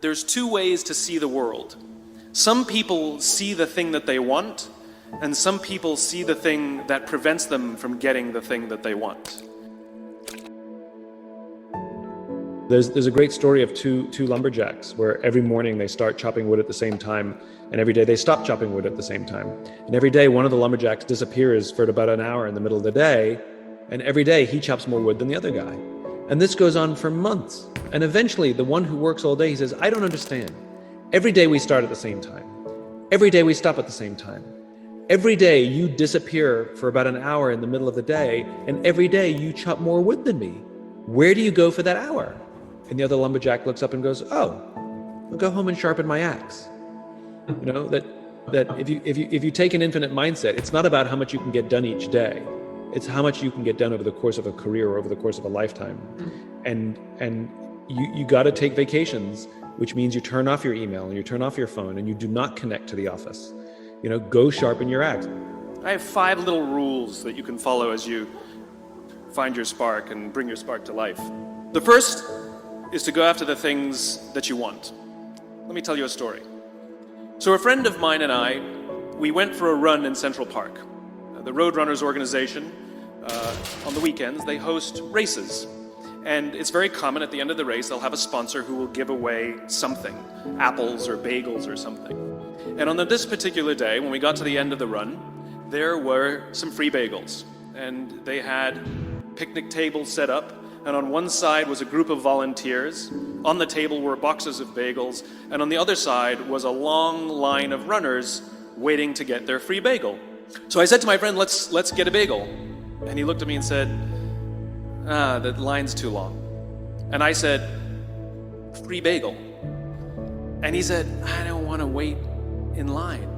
There's two ways to see the world. Some people see the thing that they want, and some people see the thing that prevents them from getting the thing that they want. There's a great story of two lumberjacks where every morning they start chopping wood at the same time, and every day they stop chopping wood at the same time. And every day one of the lumberjacks disappears for about an hour in the middle of the day, and every day he chops more wood than the other guy. And this goes on for months. And eventually the one who works all day, he says, I don't understand. Every day we start at the same time. Every day we stop at the same time. Every day you disappear for about an hour in the middle of the day, and every day you chop more wood than me. Where do you go for that hour? And the other lumberjack looks up and goes, oh, I'll go home and sharpen my axe. You know, that if you take an infinite mindset, it's not about how much you can get done each day. It's how much you can get done over the course of a career or over the course of a lifetime. And you got to take vacations, which means you turn off your email and you turn off your phone and you do not connect to the office. You know, go sharpen your axe. I have 5 little rules that you can follow as you find your spark and bring your spark to life. The first is to go after the things that you want. Let me tell you a story. So a friend of mine and I, we went for a run in Central Park. The Roadrunners organization, on the weekends, they host races. And it's very common at the end of the race, they'll have a sponsor who will give away something, apples or bagels or something. And on this particular day, when we got to the end of the run, there were some free bagels. And they had picnic tables set up, and on one side was a group of volunteers. On the table were boxes of bagels, and on the other side was a long line of runners waiting to get their free bagel. So I said to my friend, let's get a bagel. And he looked at me and said, the line's too long. And I said, free bagel. And he said, I don't want to wait in line.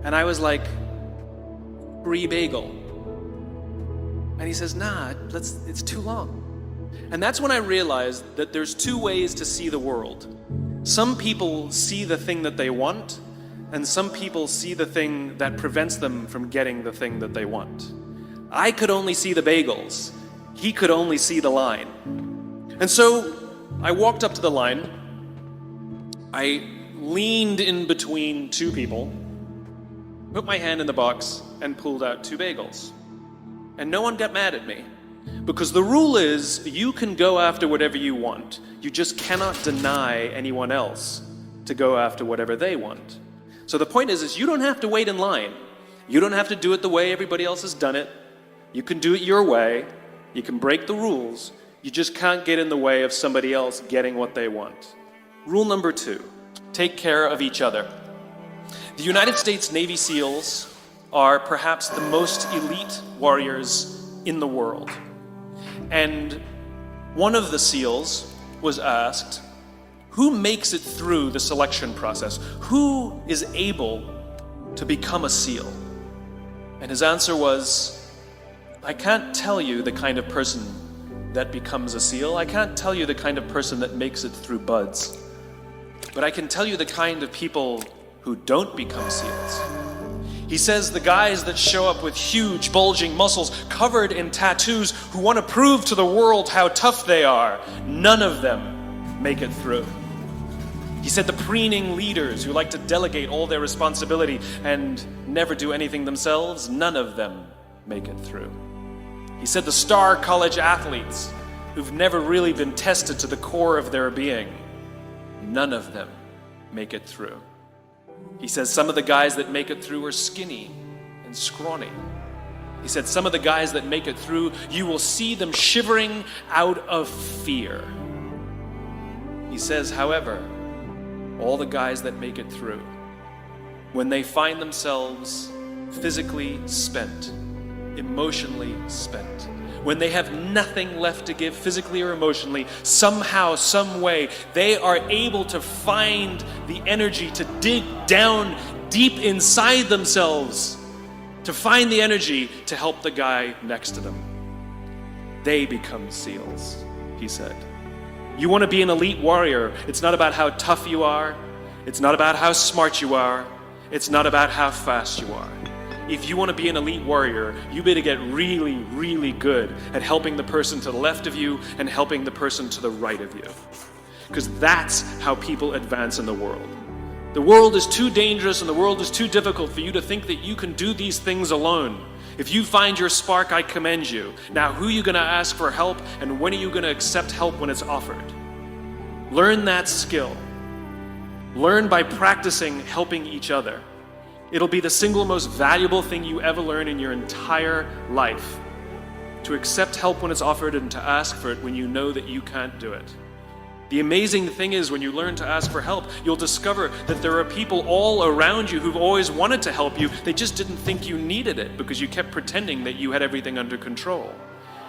And I was like, free bagel. And he says, nah, it's too long. And that's when I realized that there's two ways to see the world. Some people see the thing that they want, and some people see the thing that prevents them from getting the thing that they want. I could only see the bagels. He could only see the line. And so I walked up to the line. I leaned in between two people, put my hand in the box, and pulled out 2 bagels. And no one got mad at me. Because the rule is, you can go after whatever you want. You just cannot deny anyone else to go after whatever they want. So the point is you don't have to wait in line. You don't have to do it the way everybody else has done it. You can do it your way. You can break the rules. You just can't get in the way of somebody else getting what they want. Rule number 2, take care of each other. The United States Navy SEALs are perhaps the most elite warriors in the world. And one of the SEALs was asked, who makes it through the selection process? Who is able to become a SEAL? And his answer was, I can't tell you the kind of person that becomes a SEAL. I can't tell you the kind of person that makes it through buds. But I can tell you the kind of people who don't become SEALs. He says the guys that show up with huge, bulging muscles, covered in tattoos, who want to prove to the world how tough they are, none of them make it through. He said the preening leaders who like to delegate all their responsibility and never do anything themselves, none of them make it through. He said the star college athletes who've never really been tested to the core of their being, none of them make it through. He says some of the guys that make it through are skinny and scrawny. He said some of the guys that make it through, you will see them shivering out of fear. He says, however, all the guys that make it through, when they find themselves physically spent, emotionally spent, when they have nothing left to give physically or emotionally, somehow, some way, they are able to find the energy to dig down deep inside themselves, to find the energy to help the guy next to them. They become SEALs, he said. You want to be an elite warrior. It's not about how tough you are. It's not about how smart you are. It's not about how fast you are. If you want to be an elite warrior, you better get really, really good at helping the person to the left of you and helping the person to the right of you. because that's how people advance in the world. The world is too dangerous and the world is too difficult for you to think that you can do these things alone. If you find your spark, I commend you. Now, who are you going to ask for help, and when are you going to accept help when it's offered? Learn that skill. Learn by practicing helping each other. It'll be the single most valuable thing you ever learn in your entire life. To accept help when it's offered and to ask for it when you know that you can't do it. The amazing thing is, when you learn to ask for help, you'll discover that there are people all around you who've always wanted to help you. They just didn't think you needed it because you kept pretending that you had everything under control.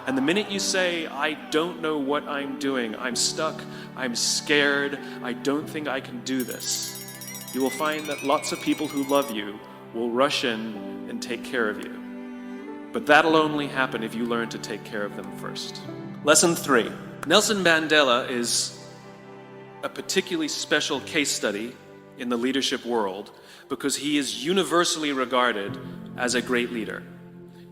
And the minute you say, I don't know what I'm doing, I'm stuck, I'm scared, I don't think I can do this, you will find that lots of people who love you will rush in and take care of you. But that'll only happen if you learn to take care of them first. Lesson 3. Nelson Mandela is a particularly special case study in the leadership world because he is universally regarded as a great leader.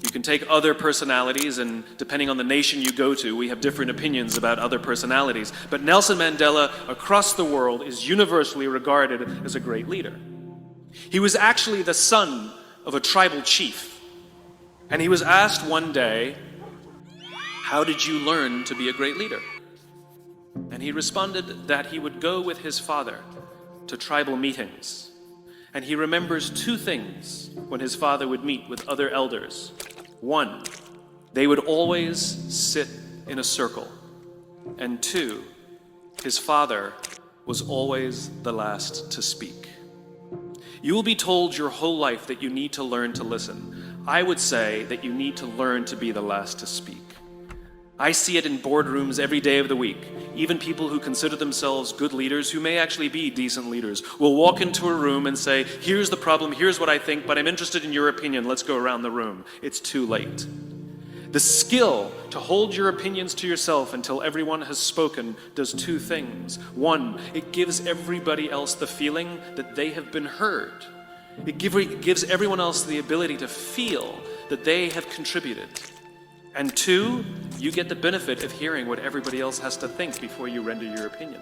You can take other personalities, and depending on the nation you go to, we have different opinions about other personalities. But Nelson Mandela, across the world, is universally regarded as a great leader. He was actually the son of a tribal chief. And he was asked one day, how did you learn to be a great leader? And he responded that he would go with his father to tribal meetings. And he remembers 2 things when his father would meet with other elders. 1, they would always sit in a circle. And 2, his father was always the last to speak. You will be told your whole life that you need to learn to listen. I would say that you need to learn to be the last to speak. I see it in boardrooms every day of the week. Even people who consider themselves good leaders, who may actually be decent leaders, will walk into a room and say, here's the problem, here's what I think, but I'm interested in your opinion, let's go around the room. It's too late. The skill to hold your opinions to yourself until everyone has spoken does 2 things. 1, it gives everybody else the feeling that they have been heard. It gives everyone else the ability to feel that they have contributed. And 2, you get the benefit of hearing what everybody else has to think before you render your opinion.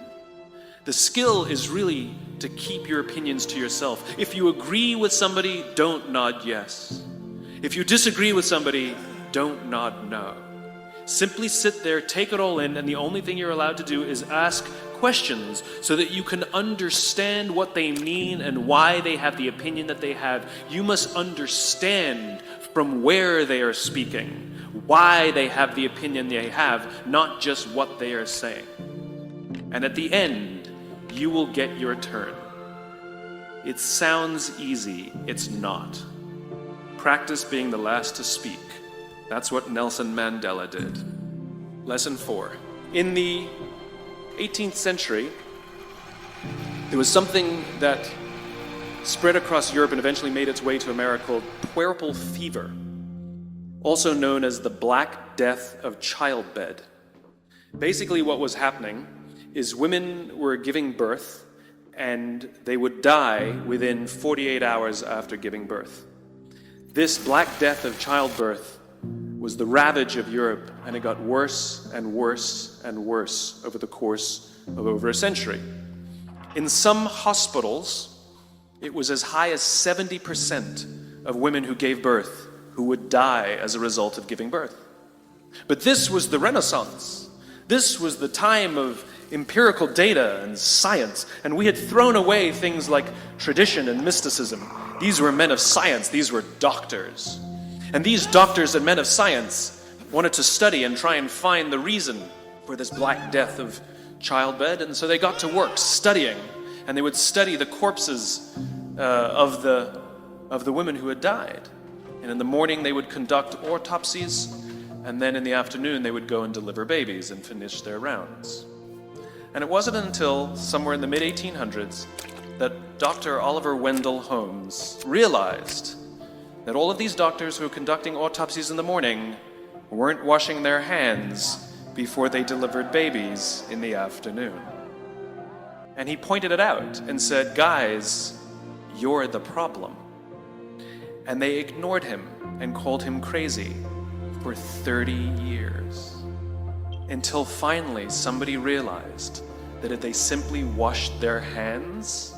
The skill is really to keep your opinions to yourself. If you agree with somebody, don't nod yes. If you disagree with somebody, don't nod no. Simply sit there, take it all in, and the only thing you're allowed to do is ask questions so that you can understand what they mean and why they have the opinion that they have. You must understand from where they are speaking, why they have the opinion they have, not just what they are saying. And at the end, you will get your turn. It sounds easy, it's not. Practice being the last to speak. That's what Nelson Mandela did. Lesson 4. In the 18th century, there was something that spread across Europe and eventually made its way to America called puerperal fever, also known as the Black Death of childbed. Basically what was happening is women were giving birth and they would die within 48 hours after giving birth. This Black Death of childbirth was the ravage of Europe, and it got worse and worse and worse over the course of over a century. In some hospitals, it was as high as 70% of women who gave birth who would die as a result of giving birth. But this was the Renaissance. This was the time of empirical data and science, and we had thrown away things like tradition and mysticism. These were men of science, these were doctors. And these doctors and men of science wanted to study and try and find the reason for this Black Death of childbed, and so they got to work studying, and they would study the corpses of the women who had died. And in the morning they would conduct autopsies, and then in the afternoon they would go and deliver babies and finish their rounds. And it wasn't until somewhere in the mid-1800s that Dr. Oliver Wendell Holmes realized that all of these doctors who were conducting autopsies in the morning weren't washing their hands before they delivered babies in the afternoon. And he pointed it out and said, guys, you're the problem. And they ignored him and called him crazy for 30 years. Until finally somebody realized that if they simply washed their hands,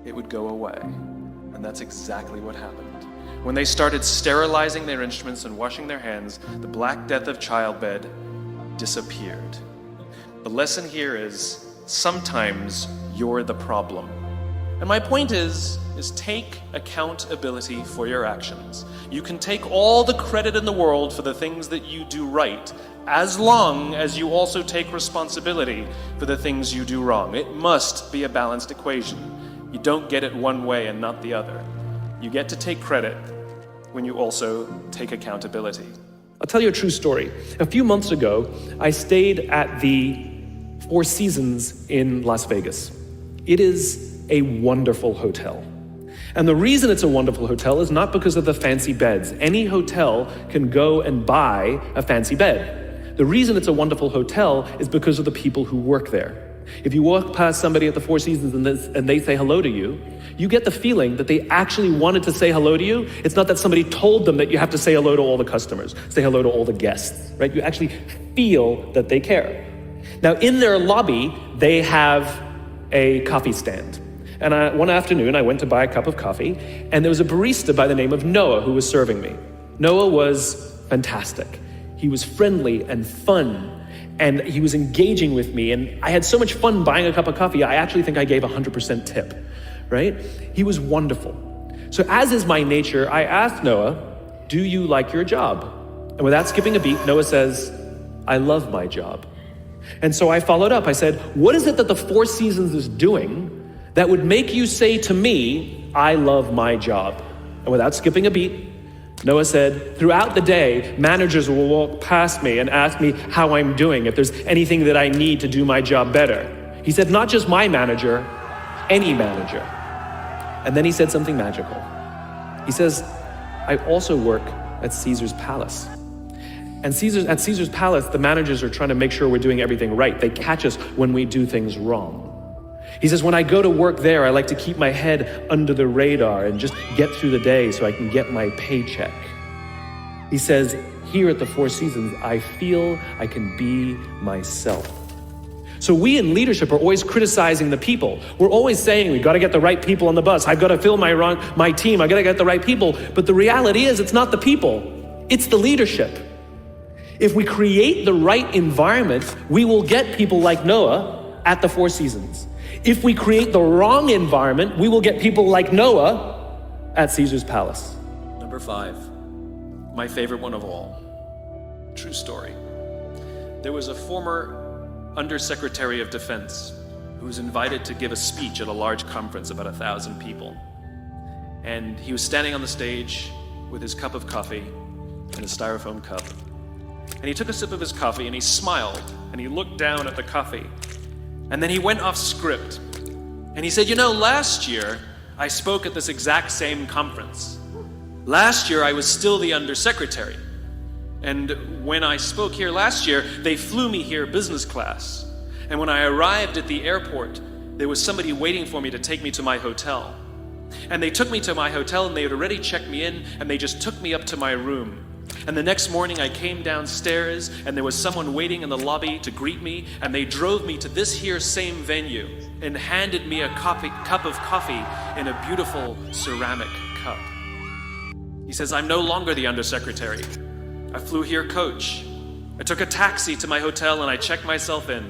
it would go away. And that's exactly what happened. When they started sterilizing their instruments and washing their hands, the Black Death of childbed disappeared. The lesson here is sometimes you're the problem. And my point is take accountability for your actions. You can take all the credit in the world for the things that you do right, as long as you also take responsibility for the things you do wrong. It must be a balanced equation. You don't get it one way and not the other. You get to take credit when you also take accountability. I'll tell you a true story. A few months ago, I stayed at the Four Seasons in Las Vegas. It is a wonderful hotel. And the reason it's a wonderful hotel is not because of the fancy beds. Any hotel can go and buy a fancy bed. The reason it's a wonderful hotel is because of the people who work there. If you walk past somebody at the Four Seasons and they say hello to you, you get the feeling that they actually wanted to say hello to you. It's not that somebody told them that you have to say hello to all the customers, say hello to all the guests, right? You actually feel that they care. Now, in their lobby, they have a coffee stand. And one afternoon, I went to buy a cup of coffee, and there was a barista by the name of Noah who was serving me. Noah was fantastic. He was friendly and fun, and he was engaging with me, and I had so much fun buying a cup of coffee, I actually think I gave 100% tip, right? He was wonderful. So as is my nature, I asked Noah, "Do you like your job?" And without skipping a beat, Noah says, "I love my job." And so I followed up. I said, "What is it that the Four Seasons is doing that would make you say to me, 'I love my job'?" And without skipping a beat, Noah said, "Throughout the day, managers will walk past me and ask me how I'm doing, if there's anything that I need to do my job better." He said, "Not just my manager, any manager." And then he said something magical. He says, "I also work at Caesar's Palace. And at Caesar's Palace, the managers are trying to make sure we're doing everything right. They catch us when we do things wrong." He says, "When I go to work there, I like to keep my head under the radar and just get through the day so I can get my paycheck." He says, "Here at the Four Seasons, I feel I can be myself." So we in leadership are always criticizing the people. We're always saying, we got to get the right people on the bus. I've got to fill my team. I got to get the right people. But the reality is, it's not the people. It's the leadership. If we create the right environment, we will get people like Noah at the Four Seasons. If we create the wrong environment, we will get people like Noah at Caesar's Palace. Number 5, my favorite one of all. True story. There was a former Undersecretary of Defense who was invited to give a speech at a large conference, about 1,000 people. And he was standing on the stage with his cup of coffee in a styrofoam cup. And he took a sip of his coffee and he smiled and he looked down at the coffee. And then he went off script. And he said, "You know, last year I spoke at this exact same conference. Last year I was still the undersecretary. And when I spoke here last year, they flew me here business class. And when I arrived at the airport, there was somebody waiting for me to take me to my hotel. And they took me to my hotel and they had already checked me in and they just took me up to my room. And the next morning I came downstairs and there was someone waiting in the lobby to greet me, and they drove me to this here same venue and handed me a cup of coffee in a beautiful ceramic cup." He says, "I'm no longer the undersecretary. I flew here coach. I took a taxi to my hotel and I checked myself in.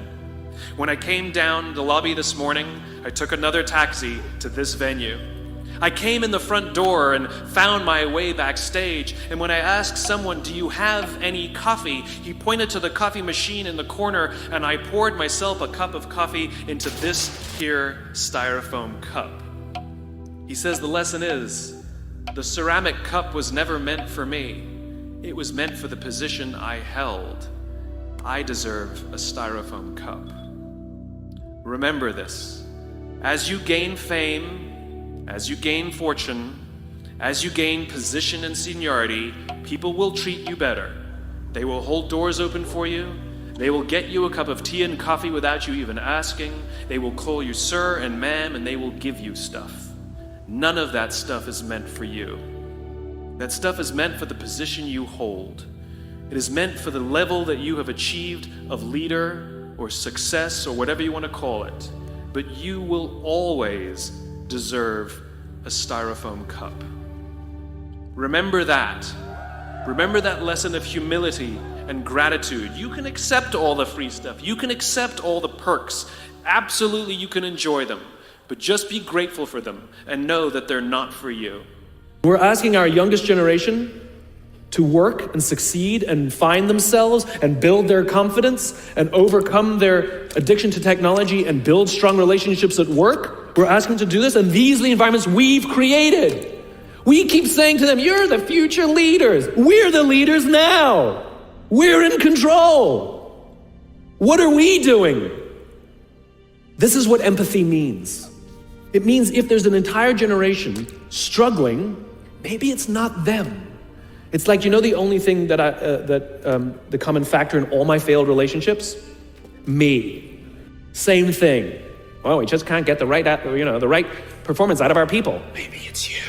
When I came down the lobby this morning, I took another taxi to this venue. I came in the front door and found my way backstage, and when I asked someone, 'Do you have any coffee?' he pointed to the coffee machine in the corner, and I poured myself a cup of coffee into this here styrofoam cup." He says the lesson is, the ceramic cup was never meant for me. It was meant for the position I held. I deserve a styrofoam cup. Remember this. As you gain fame, as you gain fortune, as you gain position and seniority, people will treat you better. They will hold doors open for you. They will get you a cup of tea and coffee without you even asking. They will call you sir and ma'am, and they will give you stuff. None of that stuff is meant for you. That stuff is meant for the position you hold. It is meant for the level that you have achieved of leader or success or whatever you want to call it, but you will always deserve a styrofoam cup. Remember that. Remember that lesson of humility and gratitude. You can accept all the free stuff. You can accept all the perks. Absolutely, you can enjoy them. But just be grateful for them and know that they're not for you. We're asking our youngest generation to work and succeed and find themselves and build their confidence and overcome their addiction to technology and build strong relationships at work. We're asking them to do this, and these are the environments we've created. We keep saying to them, you're the future leaders. We're the leaders now. We're in control. What are we doing? This is what empathy means. It means if there's an entire generation struggling, maybe it's not them. It's like, the only thing that the common factor in all my failed relationships? Me. Same thing. Well, we just can't get the right performance out of our people. Maybe it's you.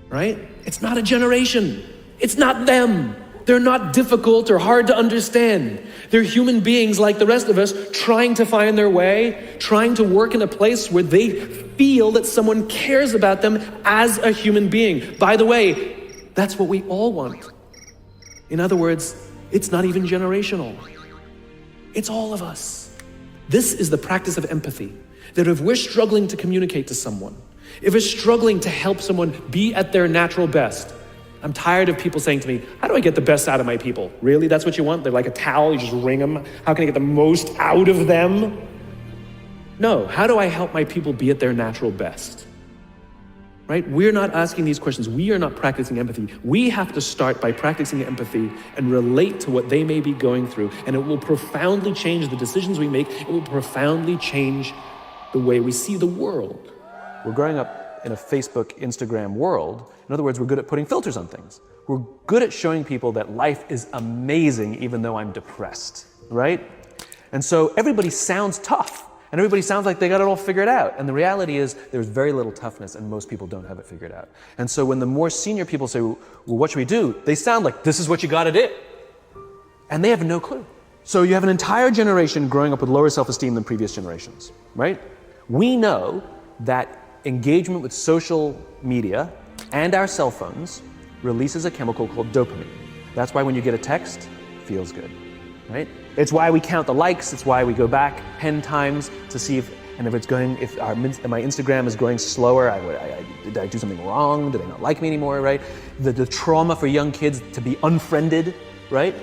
Right? It's not a generation. It's not them. They're not difficult or hard to understand. They're human beings like the rest of us, trying to find their way, trying to work in a place where they feel that someone cares about them as a human being. By the way, that's what we all want. In other words, it's not even generational. It's all of us. This is the practice of empathy, that if we're struggling to communicate to someone, if we're struggling to help someone be at their natural best, I'm tired of people saying to me, how do I get the best out of my people? Really? That's what you want? They're like a towel, you just wring them. How can I get the most out of them? No, how do I help my people be at their natural best? Right? We're not asking these questions. We are not practicing empathy. We have to start by practicing empathy and relate to what they may be going through. And it will profoundly change the decisions we make. It will profoundly change the way we see the world. We're growing up in a Facebook, Instagram world. In other words, we're good at putting filters on things. We're good at showing people that life is amazing even though I'm depressed, right? And so everybody sounds tough. And everybody sounds like they got it all figured out. And the reality is there's very little toughness and most people don't have it figured out. And so when the more senior people say, well, what should we do? They sound like, this is what you gotta do. And they have no clue. So you have an entire generation growing up with lower self-esteem than previous generations, right? We know that engagement with social media and our cell phones releases a chemical called dopamine. That's why when you get a text, it feels good, right? It's why we count the likes. It's why we go back 10 times to see if my Instagram is going slower. Did I do something wrong? Do they not like me anymore, right? The trauma for young kids to be unfriended, right?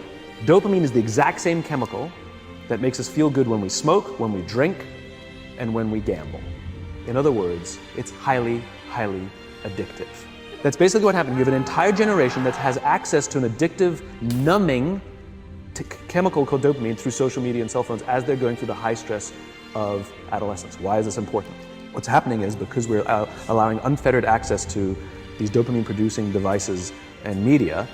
Dopamine is the exact same chemical that makes us feel good when we smoke, when we drink, and when we gamble. In other words, it's highly, highly addictive. That's basically what happened. You have an entire generation that has access to an addictive, numbing chemical called dopamine through social media and cell phones as they're going through the high stress of adolescence. Why is this important? What's happening is because we're allowing unfettered access to these dopamine-producing devices and media,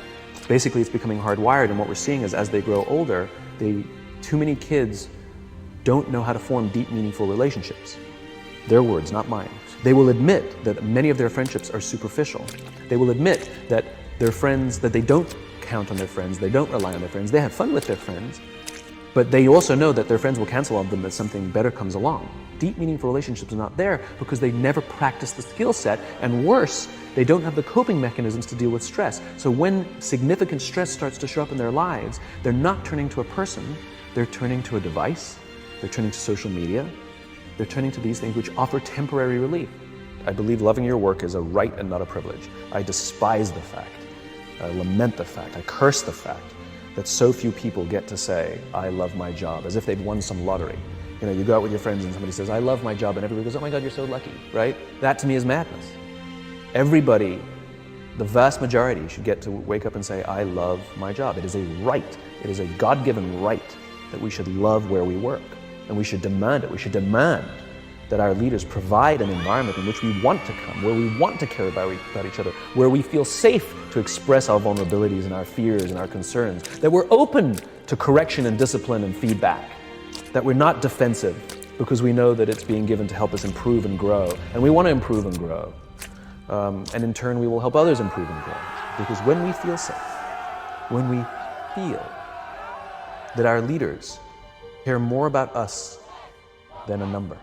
basically it's becoming hardwired, and what we're seeing is as they grow older, too many kids don't know how to form deep, meaningful relationships. Their words, not mine. They will admit that many of their friendships are superficial. They will admit that their friends, that they don't count on their friends, they don't rely on their friends, they have fun with their friends, but they also know that their friends will cancel on them if something better comes along. Deep, meaningful relationships are not there because they never practice the skill set, and worse, they don't have the coping mechanisms to deal with stress. So when significant stress starts to show up in their lives, they're not turning to a person, they're turning to a device, they're turning to social media, they're turning to these things which offer temporary relief. I believe loving your work is a right and not a privilege. I despise the fact, I lament the fact, I curse the fact that so few people get to say, I love my job, as if they'd won some lottery. You know, you go out with your friends and somebody says, I love my job, and everybody goes, oh my God, you're so lucky, right? That to me is madness. Everybody, the vast majority, should get to wake up and say, I love my job. It is a right, it is a God-given right that we should love where we work, and we should demand it. We should demand that our leaders provide an environment in which we want to come, where we want to care about each other, where we feel safe to express our vulnerabilities and our fears and our concerns, that we're open to correction and discipline and feedback, that we're not defensive because we know that it's being given to help us improve and grow, and we want to improve and grow. And in turn, we will help others improve and grow. Because when we feel safe, when we feel that our leaders care more about us than a number.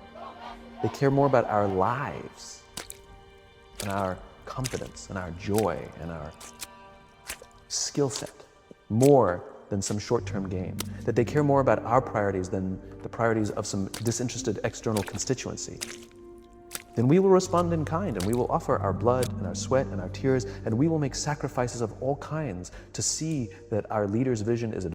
They care more about our lives and our confidence and our joy and our skill set, more than some short-term gain. That they care more about our priorities than the priorities of some disinterested external constituency. Then we will respond in kind, and we will offer our blood and our sweat and our tears, and we will make sacrifices of all kinds to see that our leader's vision is